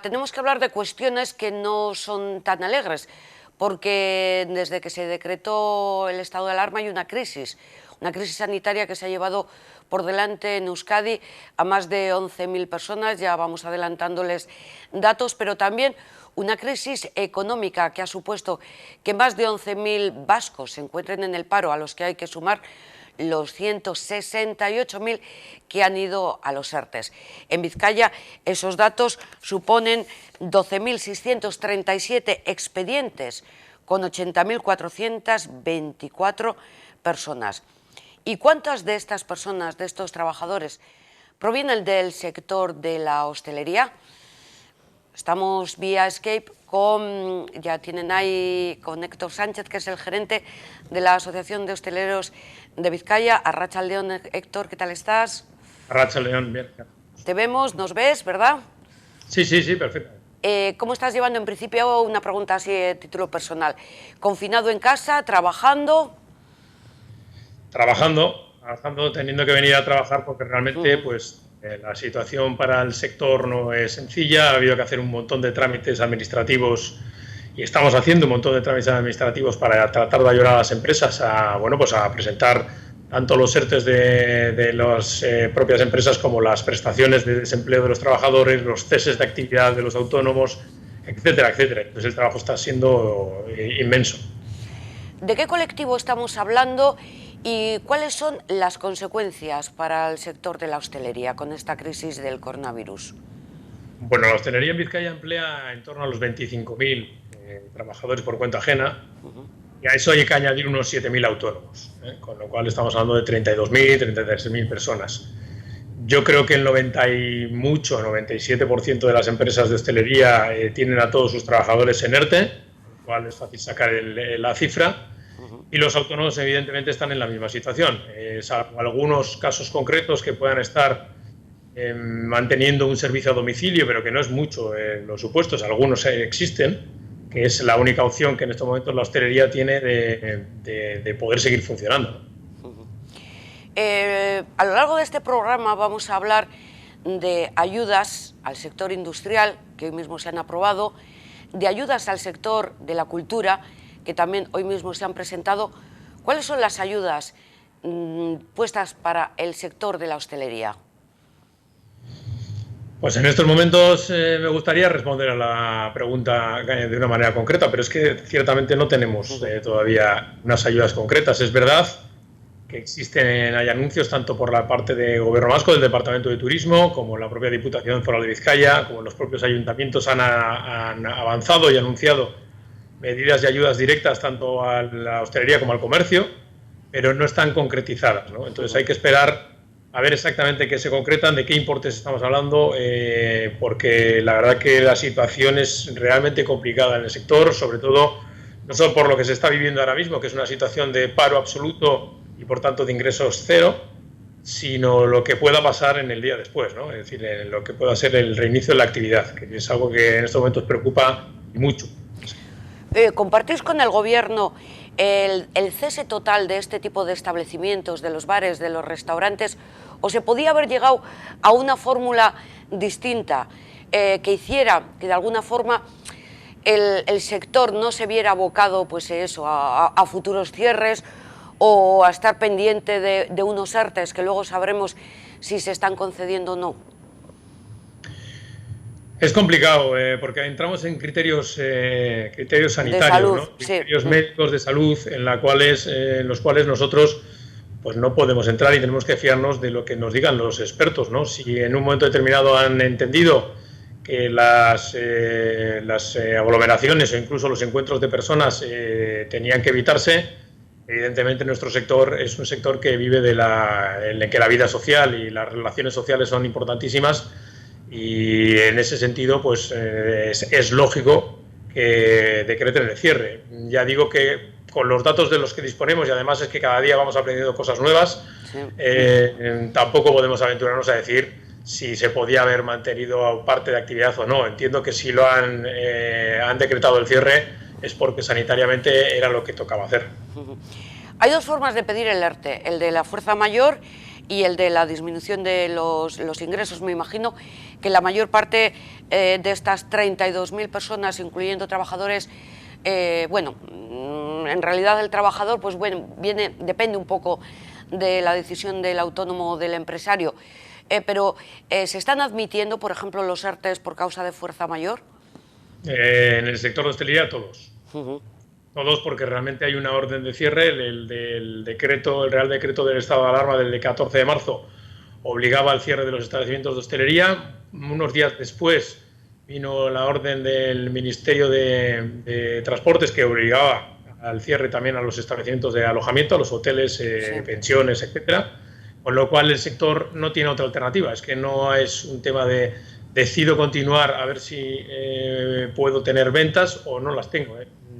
tenemos que hablar de cuestiones que no son tan alegres, porque desde que se decretó el estado de alarma hay una crisis sanitaria que se ha llevado por delante en Euskadi a más de 11.000 personas, ya vamos adelantándoles datos, pero también una crisis económica que ha supuesto que más de 11.000 vascos se encuentren en el paro, a los que hay que sumar los 168.000 que han ido a los ERTEs. En Vizcaya esos datos suponen 12.637 expedientes con 80.424 personas. ¿Y cuántas de estas personas, de estos trabajadores, provienen del sector de la hostelería? Estamos vía Skype ya tienen ahí con Héctor Sánchez, que es el gerente de la Asociación de Hosteleros de Vizcaya. Arratsaldeon, Héctor, ¿qué tal estás? Arratsaldeon, bien. Te vemos, nos ves, ¿verdad? Sí, perfecto. ¿Cómo estás llevando? En principio, una pregunta así de título personal. ¿Confinado en casa, trabajando? Trabajando, teniendo que venir a trabajar porque realmente pues la situación para el sector no es sencilla. Ha habido que hacer un montón de trámites administrativos y estamos haciendo un montón de trámites administrativos para tratar de ayudar a las empresas a presentar tanto los ERTEs de las propias empresas como las prestaciones de desempleo de los trabajadores, los ceses de actividad de los autónomos, etcétera, etcétera. Entonces el trabajo está siendo inmenso. ¿De qué colectivo estamos hablando y cuáles son las consecuencias para el sector de la hostelería con esta crisis del coronavirus? Bueno, la hostelería en Vizcaya emplea en torno a los 25.000 trabajadores por cuenta ajena, y a eso hay que añadir unos 7.000 autónomos, con lo cual estamos hablando de 32.000, 33.000 personas. Yo creo que el 97% de las empresas de hostelería tienen a todos sus trabajadores en ERTE, con lo cual es fácil sacar la cifra. Y los autónomos, evidentemente, están en la misma situación, salvo algunos casos concretos que puedan estar manteniendo un servicio a domicilio, pero que no es mucho los supuestos, algunos existen, que es la única opción que en estos momentos la hostelería tiene de poder seguir funcionando. A lo largo de este programa vamos a hablar de ayudas al sector industrial, que hoy mismo se han aprobado, de ayudas al sector de la cultura, que también hoy mismo se han presentado. ¿Cuáles son las ayudas puestas para el sector de la hostelería? Pues en estos momentos me gustaría responder a la pregunta de una manera concreta, pero es que ciertamente no tenemos todavía unas ayudas concretas. Es verdad que hay anuncios tanto por la parte de Gobierno Vasco, del Departamento de Turismo, como la propia Diputación Foral de Vizcaya, como los propios ayuntamientos han avanzado y anunciado medidas y ayudas directas tanto a la hostelería como al comercio, pero no están concretizadas, ¿no? Entonces hay que esperar a ver exactamente qué se concretan, de qué importes estamos hablando, porque la verdad que la situación es realmente complicada en el sector, sobre todo no solo por lo que se está viviendo ahora mismo, que es una situación de paro absoluto y por tanto de ingresos cero, sino lo que pueda pasar en el día después, ¿no? Es decir, lo que pueda ser el reinicio de la actividad, que es algo que en estos momentos preocupa mucho. ¿Compartís con el Gobierno el cese total de este tipo de establecimientos, de los bares, de los restaurantes, o se podía haber llegado a una fórmula distinta que hiciera que de alguna forma el sector no se viera abocado pues eso, a futuros cierres o a estar pendiente de unos ERTEs que luego sabremos si se están concediendo o no? Es complicado porque entramos en criterios sanitarios, salud, ¿no? Criterios médicos de salud en los cuales nosotros pues no podemos entrar y tenemos que fiarnos de lo que nos digan los expertos, ¿no? Si en un momento determinado han entendido que las aglomeraciones o incluso los encuentros de personas tenían que evitarse, evidentemente nuestro sector es un sector que vive en el que la vida social y las relaciones sociales son importantísimas. Y en ese sentido, pues es lógico que decreten el cierre. Ya digo que con los datos de los que disponemos, y además es que cada día vamos aprendiendo cosas nuevas, tampoco podemos aventurarnos a decir si se podía haber mantenido parte de actividad o no. Entiendo que si lo han decretado el cierre es porque sanitariamente era lo que tocaba hacer. Hay dos formas de pedir el ERTE, el de la fuerza mayor y el de la disminución de los ingresos. Me imagino que la mayor parte de estas 32.000 personas, incluyendo trabajadores, bueno, en realidad el trabajador, pues bueno, depende un poco de la decisión del autónomo o del empresario, pero ¿se están admitiendo, por ejemplo, los ERTEs por causa de fuerza mayor? En el sector de hostelería, todos. Todos, porque realmente hay una orden de cierre, el Real Decreto del estado de alarma del 14 de marzo obligaba al cierre de los establecimientos de hostelería. Unos días después vino la orden del Ministerio de Transportes que obligaba al cierre también a los establecimientos de alojamiento, a los hoteles, sí, pensiones, etcétera. Con lo cual el sector no tiene otra alternativa. Es que no es un tema de decido continuar a ver si puedo tener ventas o no las tengo.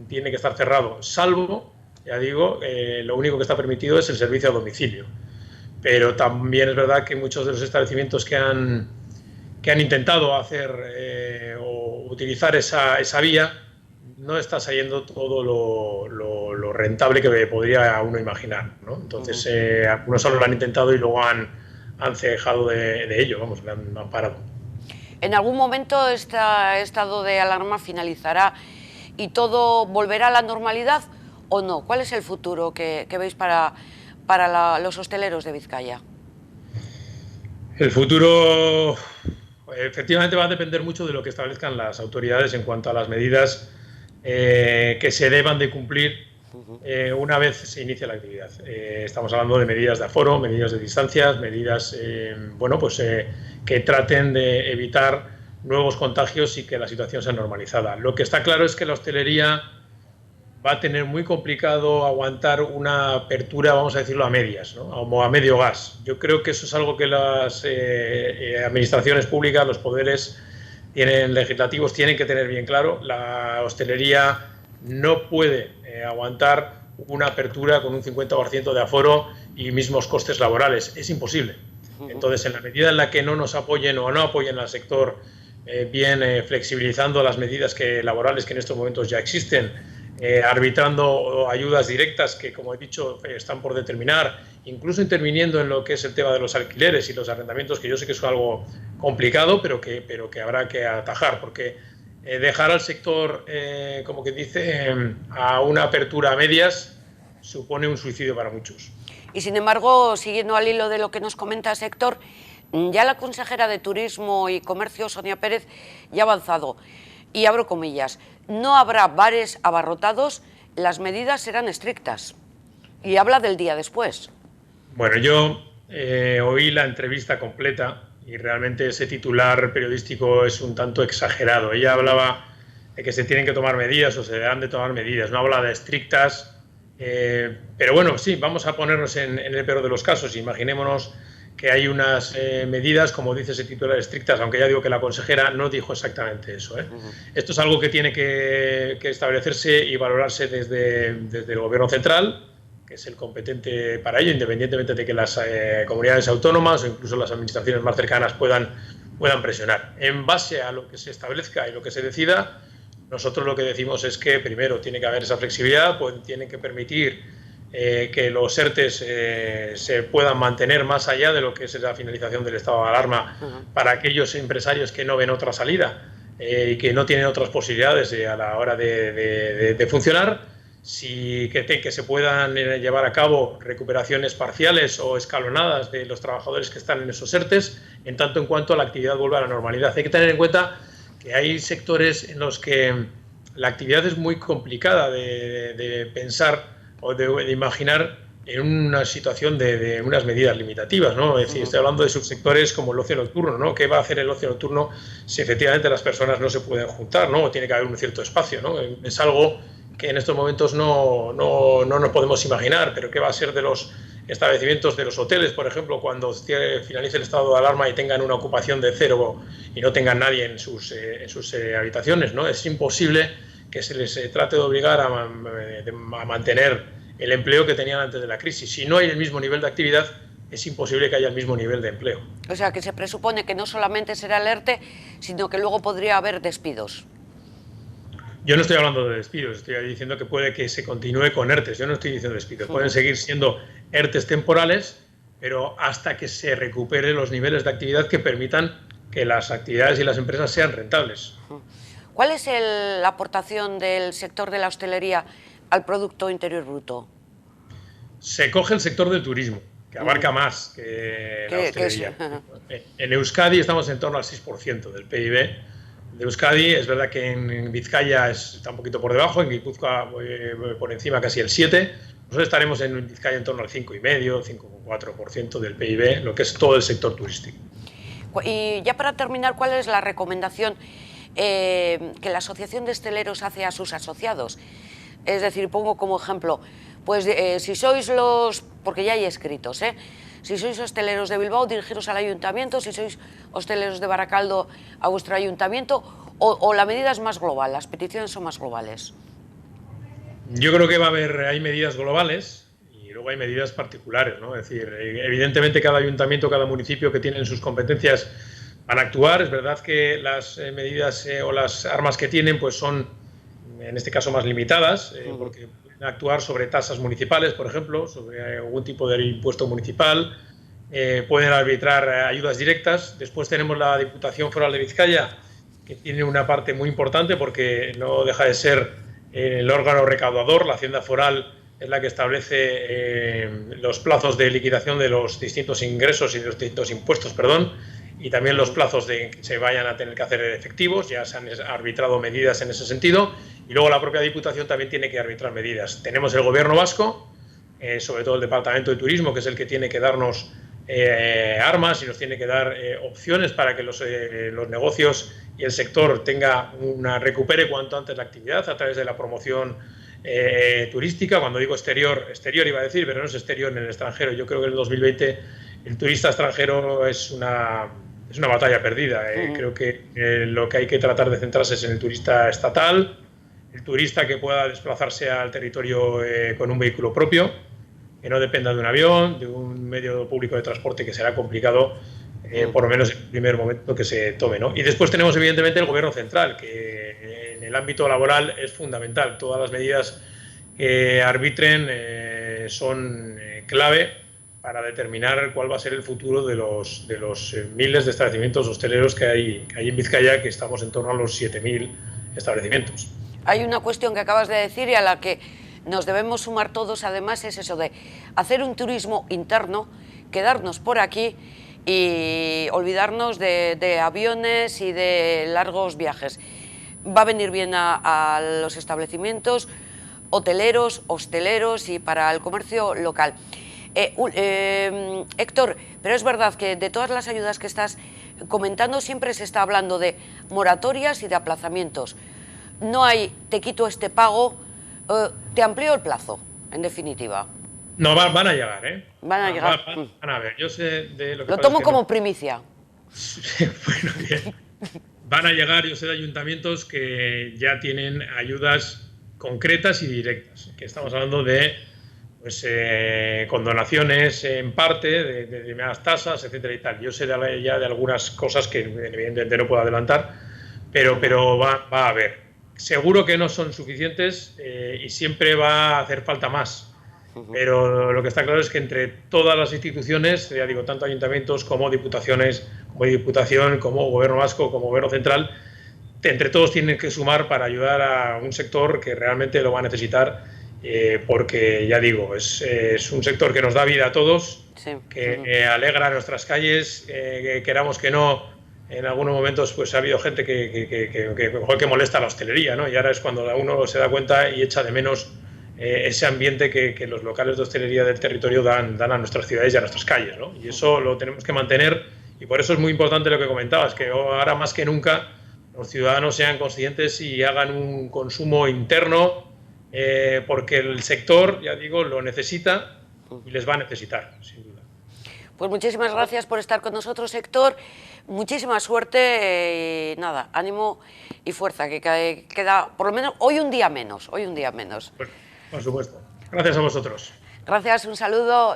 Tiene que estar cerrado, salvo, ya digo, lo único que está permitido es el servicio a domicilio. Pero también es verdad que muchos de los establecimientos que han intentado hacer o utilizar esa vía no está saliendo todo lo rentable que podría uno imaginar, ¿no? Entonces, algunos solo lo han intentado y luego han cejado de ello, vamos, han parado. ¿En algún momento este estado de alarma finalizará y todo volverá a la normalidad o no? ¿Cuál es el futuro que veis para los hosteleros de Vizcaya? El futuro efectivamente va a depender mucho de lo que establezcan las autoridades en cuanto a las medidas que se deban de cumplir una vez se inicia la actividad. Estamos hablando de medidas de aforo, medidas de distancias, medidas bueno, pues, que traten de evitar nuevos contagios y que la situación sea normalizada. Lo que está claro es que la hostelería va a tener muy complicado aguantar una apertura, vamos a decirlo, a medias, ¿no? O a medio gas. Yo creo que eso es algo que las administraciones públicas, los poderes legislativos tienen que tener bien claro. La hostelería no puede aguantar una apertura con un 50% de aforo y mismos costes laborales. Es imposible. Entonces, en la medida en la que no nos apoyen o no apoyen al sector bien flexibilizando las medidas laborales que en estos momentos ya existen, arbitrando ayudas directas que, como he dicho, están por determinar, incluso interviniendo en lo que es el tema de los alquileres y los arrendamientos, que yo sé que es algo complicado, pero que habrá que atajar, porque dejar al sector, como que dice, a una apertura a medias supone un suicidio para muchos. Y sin embargo, siguiendo al hilo de lo que nos comenta Héctor, ya la consejera de Turismo y Comercio, Sonia Pérez, ya ha avanzado, y abro comillas, no habrá bares abarrotados, las medidas serán estrictas. Y habla del día después. Bueno, yo oí la entrevista completa y realmente ese titular periodístico es un tanto exagerado. Ella hablaba de que se tienen que tomar medidas o se deben de tomar medidas, no habla de estrictas, pero bueno, sí, vamos a ponernos en el peor de los casos. Imaginémonos que hay unas medidas, como dice ese titular, estrictas, aunque ya digo que la consejera no dijo exactamente eso. Esto es algo que tiene que establecerse y valorarse desde el Gobierno central, que es el competente para ello, independientemente de que las comunidades autónomas o incluso las administraciones más cercanas puedan presionar. En base a lo que se establezca y lo que se decida, nosotros lo que decimos es que primero tiene que haber esa flexibilidad, pues tienen que permitir que los ERTEs se puedan mantener más allá de lo que es la finalización del estado de alarma para aquellos empresarios que no ven otra salida y que no tienen otras posibilidades a la hora de funcionar, que se puedan llevar a cabo recuperaciones parciales o escalonadas de los trabajadores que están en esos ERTEs, en tanto en cuanto la actividad vuelva a la normalidad. Hay que tener en cuenta que hay sectores en los que la actividad es muy complicada de pensar o de imaginar en una situación de unas medidas limitativas, ¿no? Es decir, estoy hablando de subsectores como el ocio nocturno, ¿no? ¿Qué va a hacer el ocio nocturno si efectivamente las personas no se pueden juntar, ¿no? O tiene que haber un cierto espacio, ¿no? Es algo que en estos momentos no nos podemos imaginar, pero ¿qué va a ser de los establecimientos, de los hoteles, por ejemplo, cuando finalice el estado de alarma y tengan una ocupación de cero y no tengan nadie en sus habitaciones, ¿no? Es imposible que se les trate de obligar a mantener el empleo que tenían antes de la crisis. Si no hay el mismo nivel de actividad, es imposible que haya el mismo nivel de empleo. O sea, que se presupone que no solamente será el ERTE, sino que luego podría haber despidos. Yo no estoy hablando de despidos, estoy diciendo que puede que se continúe con ERTEs. Yo no estoy diciendo despidos. Pueden seguir siendo ERTEs temporales, pero hasta que se recuperen los niveles de actividad que permitan que las actividades y las empresas sean rentables. ¿Cuál es la aportación del sector de la hostelería al Producto Interior Bruto? Se coge el sector del turismo, que abarca más que la hostelería. En Euskadi estamos en torno al 6% del PIB de Euskadi. Es verdad que en Vizcaya está un poquito por debajo, en Guipúzcoa por encima casi el 7%. Nosotros estaremos en Vizcaya en torno al 5,5%, 5,4% del PIB, lo que es todo el sector turístico. Y ya para terminar, ¿cuál es la recomendación que la Asociación de Hosteleros hace a sus asociados? Es decir, pongo como ejemplo, pues si sois porque ya hay escritos, si sois hosteleros de Bilbao, dirigiros al ayuntamiento, si sois hosteleros de Baracaldo, a vuestro ayuntamiento, o la medida es más global, las peticiones son más globales. Yo creo que hay medidas globales y luego hay medidas particulares, ¿no? Es decir, evidentemente cada ayuntamiento, cada municipio que tienen sus competencias van a actuar. Es verdad que las medidas o las armas que tienen pues son, en este caso, más limitadas, porque pueden actuar sobre tasas municipales, por ejemplo, sobre algún tipo de impuesto municipal, pueden arbitrar ayudas directas. Después tenemos la Diputación Foral de Vizcaya, que tiene una parte muy importante porque no deja de ser el órgano recaudador. La Hacienda Foral es la que establece los plazos de liquidación de los distintos ingresos y de los distintos impuestos, y también los plazos de que se vayan a tener que hacer efectivos. Ya se han arbitrado medidas en ese sentido, y luego la propia Diputación también tiene que arbitrar medidas. Tenemos el Gobierno vasco, sobre todo el Departamento de Turismo, que es el que tiene que darnos armas y nos tiene que dar opciones para que los negocios y el sector recupere cuanto antes la actividad a través de la promoción turística. Cuando digo exterior iba a decir, pero no es exterior en el extranjero. Yo creo que en el 2020 el turista extranjero es una batalla perdida. Creo que lo que hay que tratar de centrarse es en el turista estatal, el turista que pueda desplazarse al territorio con un vehículo propio, que no dependa de un avión, de un medio público de transporte, que será complicado, por lo menos en el primer momento que se tome, ¿no? Y después tenemos evidentemente el Gobierno central, que en el ámbito laboral es fundamental. Todas las medidas que arbitren son clave para determinar cuál va a ser el futuro de los miles de establecimientos hosteleros que hay en Vizcaya, que estamos en torno a los 7.000 establecimientos. Hay una cuestión que acabas de decir y a la que nos debemos sumar todos, además, es eso de hacer un turismo interno, quedarnos por aquí y olvidarnos de aviones y de largos viajes. Va a venir bien a los establecimientos hoteleros, hosteleros y para el comercio local. Héctor, pero es verdad que de todas las ayudas que estás comentando siempre se está hablando de moratorias y de aplazamientos. No hay, te quito este pago, te amplío el plazo, en definitiva. No, van a llegar, ¿eh? Van a llegar. Van a ver, yo sé de lo que lo tomo como primicia. Bueno, bien. Van a llegar, yo sé de ayuntamientos que ya tienen ayudas concretas y directas, que estamos hablando de condonaciones en parte, de determinadas tasas, etcétera y tal. Yo sé ya de algunas cosas que evidentemente no puedo adelantar, pero va a haber. Seguro que no son suficientes y siempre va a hacer falta más. Pero lo que está claro es que entre todas las instituciones, ya digo, tanto ayuntamientos como diputaciones, como Diputación, como Gobierno vasco, como Gobierno central, entre todos tienen que sumar para ayudar a un sector que realmente lo va a necesitar, porque, ya digo, es un sector que nos da vida a todos, sí, que alegra nuestras calles, queramos que no. En algunos momentos pues ha habido gente que molesta a la hostelería, ¿no? Y ahora es cuando uno se da cuenta y echa de menos ese ambiente que los locales de hostelería del territorio dan a nuestras ciudades y a nuestras calles, ¿no? Y eso lo tenemos que mantener, y por eso es muy importante lo que comentabas, que ahora más que nunca los ciudadanos sean conscientes y hagan un consumo interno, porque el sector, ya digo, lo necesita y les va a necesitar, sin duda. Pues muchísimas gracias por estar con nosotros, Héctor. Muchísima suerte y nada, ánimo y fuerza, que queda por lo menos hoy un día menos, Pues, por supuesto. Gracias a vosotros. Gracias, un saludo.